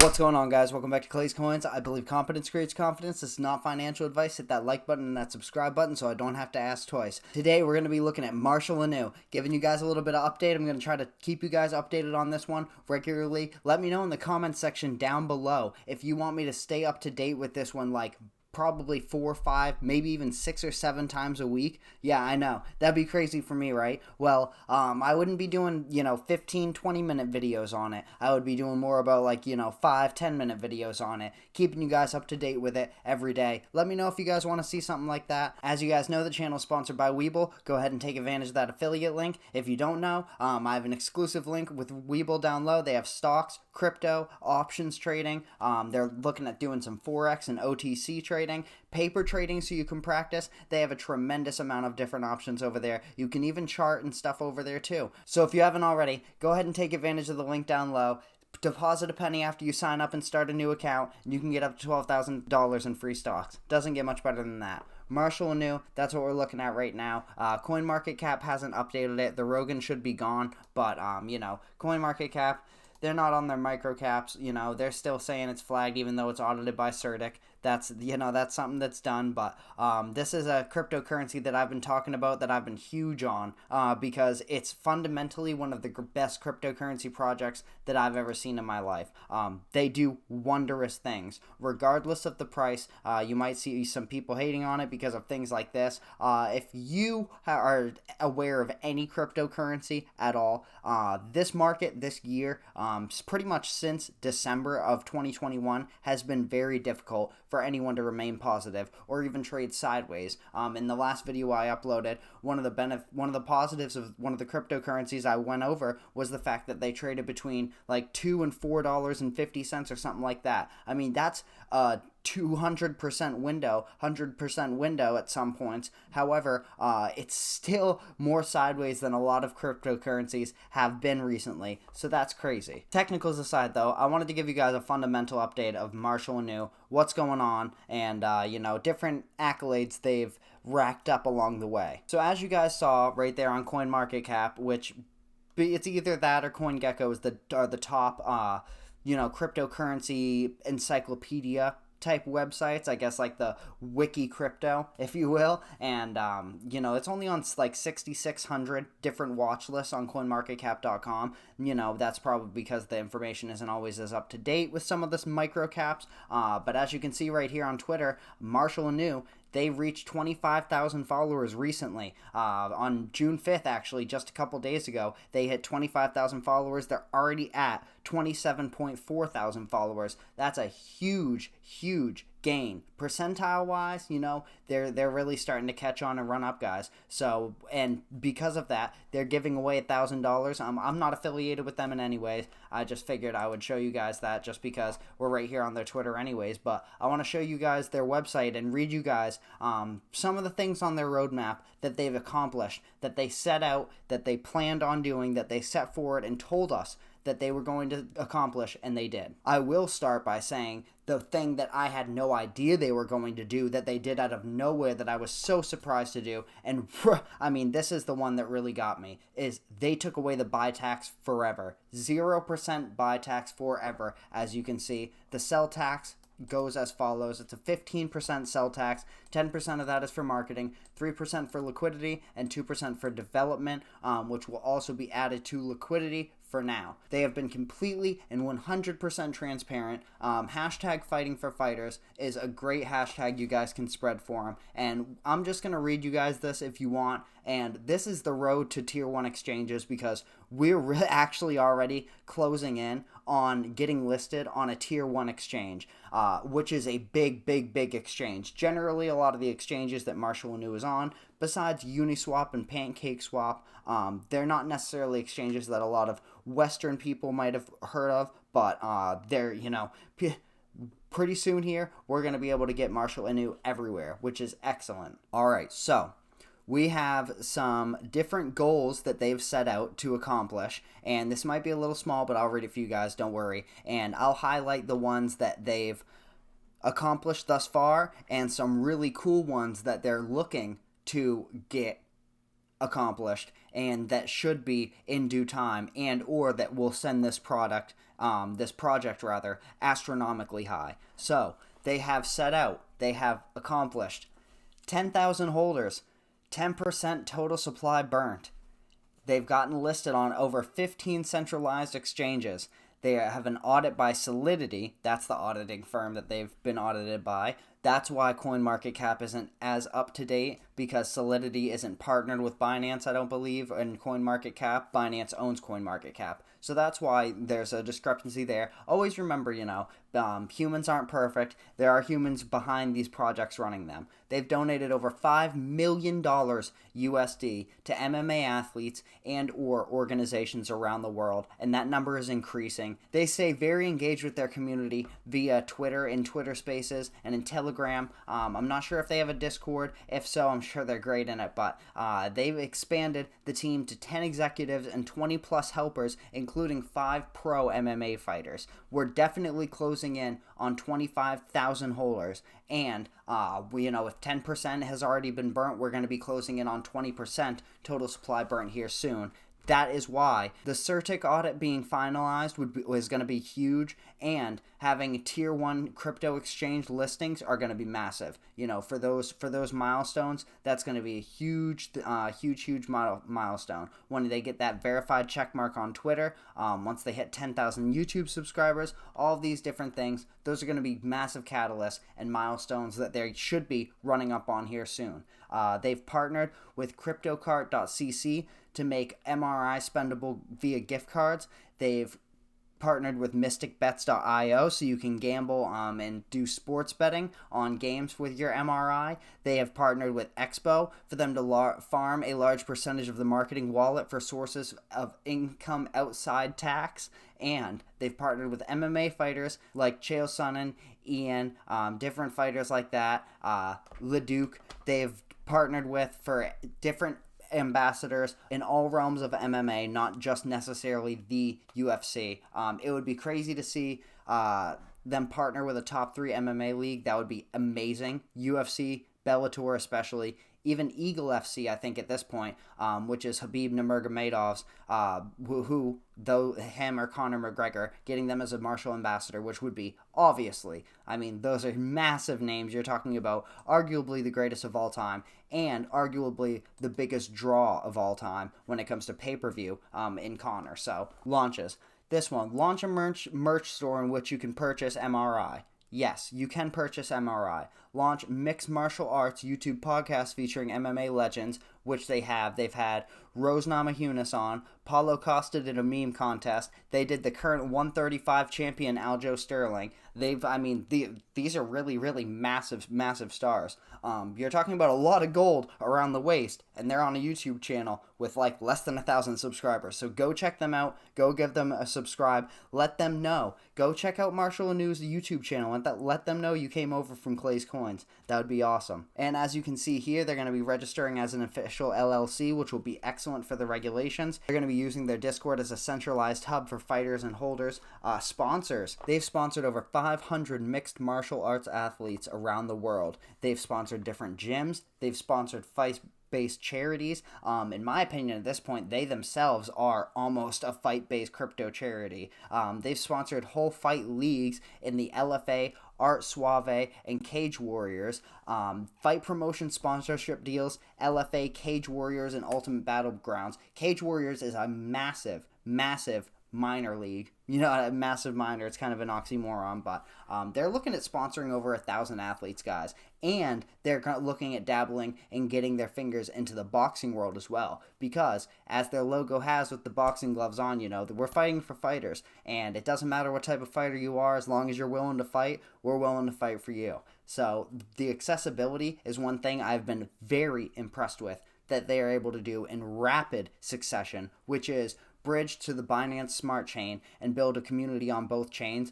What's going on, guys? Welcome back to Clay's Coins. I believe competence creates confidence. This is not financial advice. Hit that like button and that subscribe button so I don't have to ask twice. Today, we're going to be looking at Marshall Laneau, giving you guys a little bit of update. I'm going to try to keep you guys updated on this one regularly. Let me know in the comment section down below if you want me to stay up to date with this one, like probably 4 or 5, maybe even 6 or 7 times a week. Yeah, I know. That'd be crazy for me, right? Well, I wouldn't be doing, 15, 20-minute videos on it. I would be doing more about 5, 10-minute videos on it, keeping you guys up to date with it every day. Let me know if you guys want to see something like that. As you guys know, the channel is sponsored by Webull. Go ahead and take advantage of that affiliate link. If you don't know, I have an exclusive link with Webull down low. They have stocks, crypto, options trading. They're looking at doing some Forex and OTC trading, paper trading so you can practice. They have a tremendous amount of different options over there. You can even chart and stuff over there too. So if you haven't already, go ahead and take advantage of the link down low. Deposit a penny after you sign up and start a new account, and you can get up to $12,000 in free stocks. Doesn't get much better than that. Marshall Laneau, that's what we're looking at right now. CoinMarketCap hasn't updated it. The Rogan should be gone, but CoinMarketCap, they're not on their microcaps. They're still saying it's flagged even though it's audited by CertiK. That's something that's done, but this is a cryptocurrency that I've been talking about, that I've been huge on, because it's fundamentally one of the best cryptocurrency projects that I've ever seen in my life. They do wondrous things, regardless of the price. You might see some people hating on it because of things like this. If you are aware of any cryptocurrency at all, this market this year, pretty much since December of 2021, has been very difficult for anyone to remain positive or even trade sideways. In the last video I uploaded, one of the positives of one of the cryptocurrencies I went over was the fact that they traded between like $2 and $4.50 or something like that. I mean, that's a 200% window, 100% window at some points. However, it's still more sideways than a lot of cryptocurrencies have been recently, so that's crazy. Technicals aside though, I wanted to give you guys a fundamental update of Marshall Laneau, what's going on, and different accolades they've racked up along the way. So as you guys saw right there on CoinMarketCap, which it's either that or CoinGecko is the top cryptocurrency encyclopedia type websites, I guess, like the wiki crypto, if you will, and it's only on like 6,600 different watch lists on coinmarketcap.com. That's probably because the information isn't always as up to date with some of this microcaps, but as you can see right here on Twitter, Marshall Laneau, they reached 25,000 followers recently. On June 5th, actually, just a couple days ago, they hit 25,000 followers. They're already at 27.4 thousand followers. That's a huge, huge gain. Percentile-wise, they're really starting to catch on and run up, guys. So, and because of that, they're giving away $1,000. I'm not affiliated with them in any way. I just figured I would show you guys that just because we're right here on their Twitter anyways. But I want to show you guys their website and read you guys some of the things on their roadmap that they've accomplished, that they set out, that they planned on doing, that they set forward and told us that they were going to accomplish, and they did. I will start by saying the thing that I had no idea they were going to do, that they did out of nowhere, that I was so surprised to do, and I mean, this is the one that really got me, is they took away the buy tax forever. 0% buy tax forever. As you can see, the sell tax goes as follows. It's a 15% sell tax, 10% of that is for marketing, 3% for liquidity, and 2% for development, which will also be added to liquidity for now. They have been completely and 100% transparent. Hashtag fighting for fighters is a great hashtag you guys can spread for them. And I'm just going to read you guys this if you want. And this is the road to tier 1 exchanges, because we're actually already closing in on getting listed on a tier 1 exchange, which is a big, big, big exchange. Generally, a lot of the exchanges that Marshall Laneau is on, besides Uniswap and PancakeSwap, they're not necessarily exchanges that a lot of Western people might have heard of, but they're, pretty soon here, we're going to be able to get Marshall Laneau everywhere, which is excellent. All right, so we have some different goals that they've set out to accomplish, and this might be a little small, but I'll read it for you guys, don't worry, and I'll highlight the ones that they've accomplished thus far and some really cool ones that they're looking to get accomplished and that should be in due time, and or that will send this product this project rather, astronomically high. So they have accomplished 10,000 holders, 10% total supply burnt. They've gotten listed on over 15 centralized exchanges. They have an audit by Solidity. That's the auditing firm that they've been audited by. That's why CoinMarketCap isn't as up to date, because Solidity isn't partnered with Binance, I don't believe, and CoinMarketCap. Binance owns CoinMarketCap. So that's why there's a discrepancy there. Always remember, humans aren't perfect. There are humans behind these projects running them. They've donated over $5 million USD to MMA athletes and or organizations around the world, and that number is increasing. They stay very engaged with their community via Twitter, in Twitter Spaces, and in Telegram. I'm not sure if they have a Discord. If so, I'm sure they're great in it, but they've expanded the team to 10 executives and 20 plus helpers, including 5 pro MMA fighters. We're definitely closing in on 25,000 holders, and if 10% has already been burnt, we're going to be closing in on 20% total supply burnt here soon. That is why the CerTic audit being finalized was going to be huge, and having tier 1 crypto exchange listings are going to be massive. For those milestones, that's going to be a huge milestone. When they get that verified check mark on Twitter, once they hit 10,000 YouTube subscribers, all of these different things, those are going to be massive catalysts and milestones that they should be running up on here soon. They've partnered with CryptoCart.cc to make MRI spendable via gift cards. They've partnered with mysticbets.io so you can gamble and do sports betting on games with your MRI. They have partnered with Expo for them to farm a large percentage of the marketing wallet for sources of income outside tax. And they've partnered with MMA fighters like Chael Sonnen, Ian, different fighters like that, Leduc. They've partnered with for different ambassadors in all realms of MMA, not just necessarily the UFC. It would be crazy to see them partner with a top 3 MMA league. That would be amazing. UFC, Bellator especially, even Eagle FC, I think at this point, which is Khabib Nurmagomedov's, who, though him or Conor McGregor, getting them as a martial ambassador, which would be, obviously, those are massive names. You're talking about arguably the greatest of all time, and arguably the biggest draw of all time when it comes to pay-per-view in Conor. So, launches. This one, launch a merch store in which you can purchase MRI. Yes, you can purchase MRI. Launch Mixed Martial Arts YouTube podcast featuring MMA legends, which they have. They've had Rose Namajunas on. Paulo Costa did a meme contest. They did the current 135 champion Aljo Sterling. These are really, really massive stars. You're talking about a lot of gold around the waist, and they're on a YouTube channel with less than 1,000 subscribers. So go check them out. Go give them a subscribe. Let them know. Go check out Marshall Anu's YouTube channel. Let them know you came over from Clay's Coins. That would be awesome. And as you can see here, they're going to be registering as an official LLC, which will be excellent for the regulations. They're going to be using their Discord as a centralized hub for fighters and holders. Sponsors. They've sponsored over 500 mixed martial arts athletes around the world. They've sponsored different gyms. They've sponsored fight-based charities. In my opinion, at this point, they themselves are almost a fight-based crypto charity. They've sponsored whole fight leagues in the LFA, Art Suave, and Cage Warriors. Fight promotion sponsorship deals, LFA, Cage Warriors, and Ultimate Battlegrounds. Cage Warriors is a massive minor league. A massive minor. It's kind of an oxymoron, but they're looking at sponsoring over 1,000 athletes, guys. And they're looking at dabbling and getting their fingers into the boxing world as well. Because, as their logo has with the boxing gloves on, we're fighting for fighters. And it doesn't matter what type of fighter you are, as long as you're willing to fight, we're willing to fight for you. So, the accessibility is one thing I've been very impressed with that they are able to do in rapid succession, which is bridge to the Binance Smart Chain and build a community on both chains.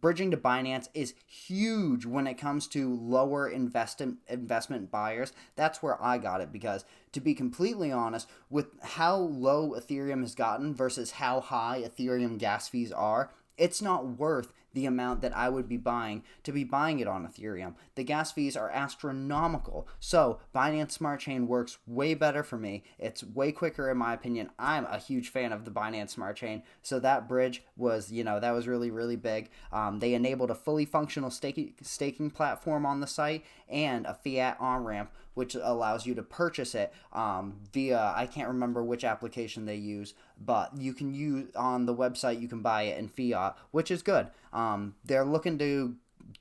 Bridging to Binance is huge when it comes to lower investment buyers. That's where I got it, because to be completely honest, with how low Ethereum has gotten versus how high Ethereum gas fees are, it's not worth the amount that I would be buying to be buying it on Ethereum. The gas fees are astronomical. So Binance Smart Chain works way better for me. It's way quicker in my opinion. I'm a huge fan of the Binance Smart Chain. So that bridge was, that was really, really big. They enabled a fully functional staking platform on the site and a fiat on-ramp, which allows you to purchase it via, I can't remember which application they use, but you can use on the website, you can buy it in fiat, which is good. They're looking to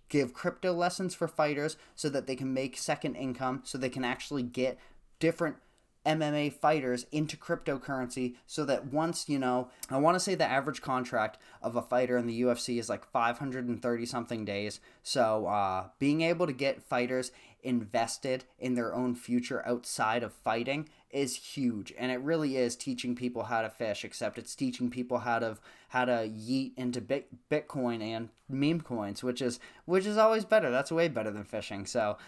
give crypto lessons for fighters so that they can make second income, so they can actually get different MMA fighters into cryptocurrency, so that once, I want to say the average contract of a fighter in the UFC is like 530 something days. So being able to get fighters invested in their own future outside of fighting is huge, and it really is teaching people how to fish, except it's teaching people how to yeet into Bitcoin and meme coins, which is always better. That's way better than fishing. So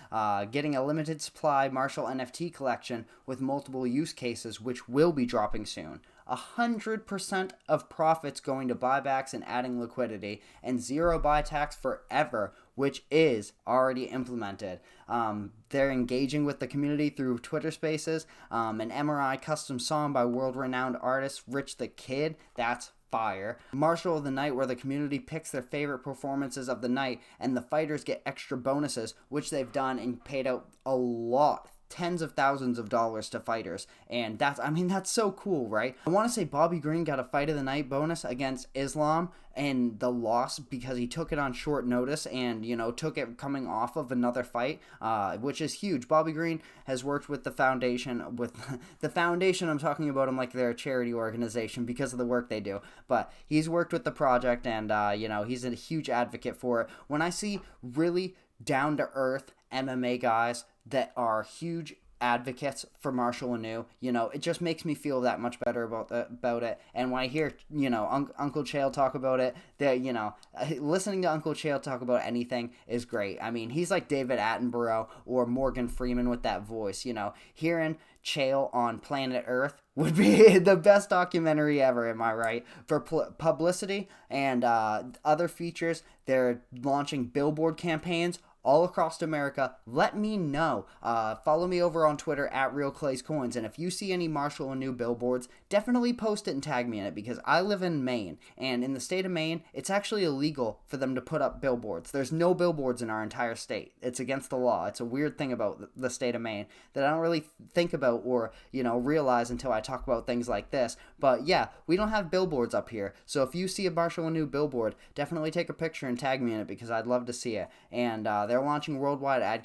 getting a limited supply Marshall NFT collection with multiple use cases, which will be dropping soon. 100% of profits going to buybacks and adding liquidity, and zero buy tax forever, which is already implemented. They're engaging with the community through Twitter Spaces, an MRI custom song by world-renowned artist Rich the Kid. That's fire. Marshal of the Night, where the community picks their favorite performances of the night, and the fighters get extra bonuses, which they've done and paid out a lot. Tens of thousands of dollars to fighters, and that's so cool, right? I want to say Bobby Green got a fight of the night bonus against Islam, and the loss because he took it on short notice and took it coming off of another fight, which is huge. Bobby Green has worked with the foundation. With the foundation, I'm talking about them like they're a charity organization because of the work they do, but he's worked with the project, and he's a huge advocate for it. When I see really down to earth MMA guys that are huge advocates for Marshall Anu, it just makes me feel that much better about it. And when I hear Uncle Chael talk about it, that listening to Uncle Chael talk about anything is great. I mean, he's like David Attenborough or Morgan Freeman with that voice. Hearing Chael on Planet Earth would be the best documentary ever, am I right? For publicity and other features, they're launching billboard campaigns all across America. Let me know. Follow me over on Twitter at RealClaysCoins, and if you see any Marshall and New billboards, definitely post it and tag me in it, because I live in Maine, and in the state of Maine, it's actually illegal for them to put up billboards. There's no billboards in our entire state. It's against the law. It's a weird thing about the state of Maine that I don't really think about or realize until I talk about things like this. But yeah, we don't have billboards up here, so if you see a Marshall and New billboard, definitely take a picture and tag me in it, because I'd love to see it. And they're launching worldwide ad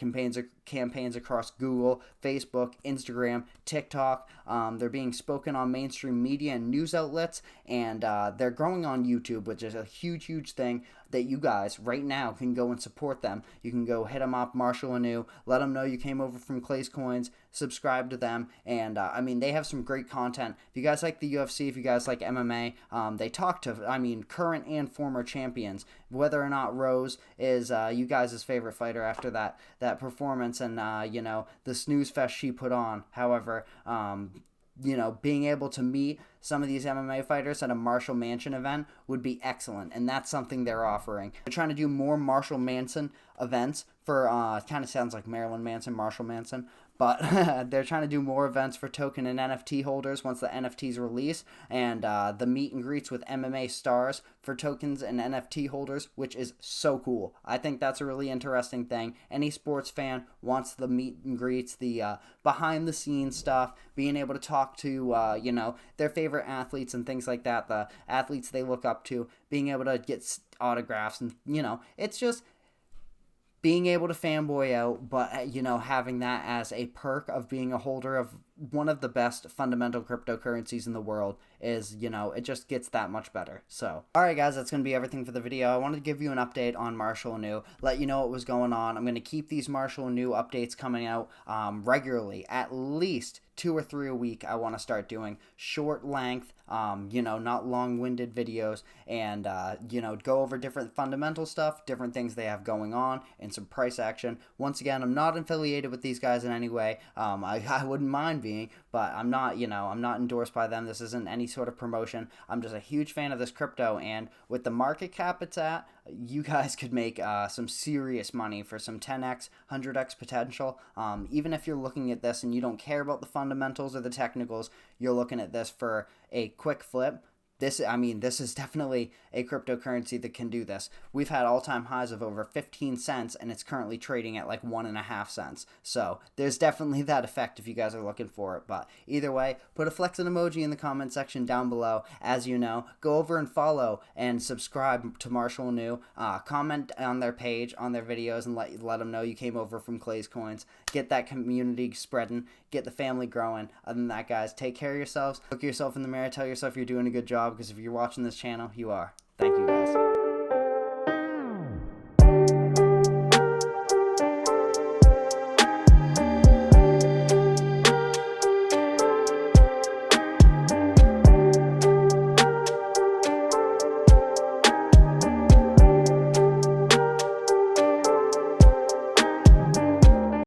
campaigns across Google, Facebook, Instagram, TikTok. They're being spoken on mainstream media and news outlets, and they're growing on YouTube, which is a huge, huge thing that you guys right now can go and support them. You can go hit them up, Marshall Anu, let them know you came over from Clay's Coins, subscribe to them, and they have some great content. If you guys like the UFC, if you guys like MMA, they talk to, current and former champions, whether or not Rose is you guys' favorite fighter after that performance and, the snooze fest she put on. However, being able to meet some of these MMA fighters at a Marshall Mansion event would be excellent, and that's something they're offering. They're trying to do more Marshall Manson events for, kind of sounds like Marilyn Manson, Marshall Manson, but they're trying to do more events for token and NFT holders once the NFTs release, and the meet and greets with MMA stars for tokens and NFT holders, which is so cool. I think that's a really interesting thing. Any sports fan wants the meet and greets, the behind the scenes stuff, being able to talk to, their favorite athletes and things like that, the athletes they look up to, being able to get autographs, and, it's just being able to fanboy out, but, having that as a perk of being a holder of one of the best fundamental cryptocurrencies in the world is, it just gets that much better. So, alright guys, that's going to be everything for the video. I wanted to give you an update on Marshall Anu, let you know what was going on. I'm going to keep these Marshall Anu updates coming out regularly, at least 2 or 3 a week. I want to start doing short length, not long-winded videos, and, go over different fundamental stuff, different things they have going on, and some price action. Once again, I'm not affiliated with these guys in any way. I wouldn't mind being, but I'm not, I'm not endorsed by them. This isn't any sort of promotion. I'm just a huge fan of this crypto, and with the market cap it's at, you guys could make some serious money for some 10x, 100x potential. Even if you're looking at this and you don't care about the fundamentals or the technicals, you're looking at this for a quick flip. This is definitely a cryptocurrency that can do this. We've had all-time highs of over 15 cents, and it's currently trading at like 1.5 cents. So there's definitely that effect if you guys are looking for it. But either way, put a flexing emoji in the comment section down below. As you know, go over and follow and subscribe to Marshall New. Comment on their page, on their videos, and let them know you came over from Clay's Coins. Get that community spreading. Get the family growing. Other than that, guys, take care of yourselves. Look yourself in the mirror. Tell yourself you're doing a good job, because if you're watching this channel, you are.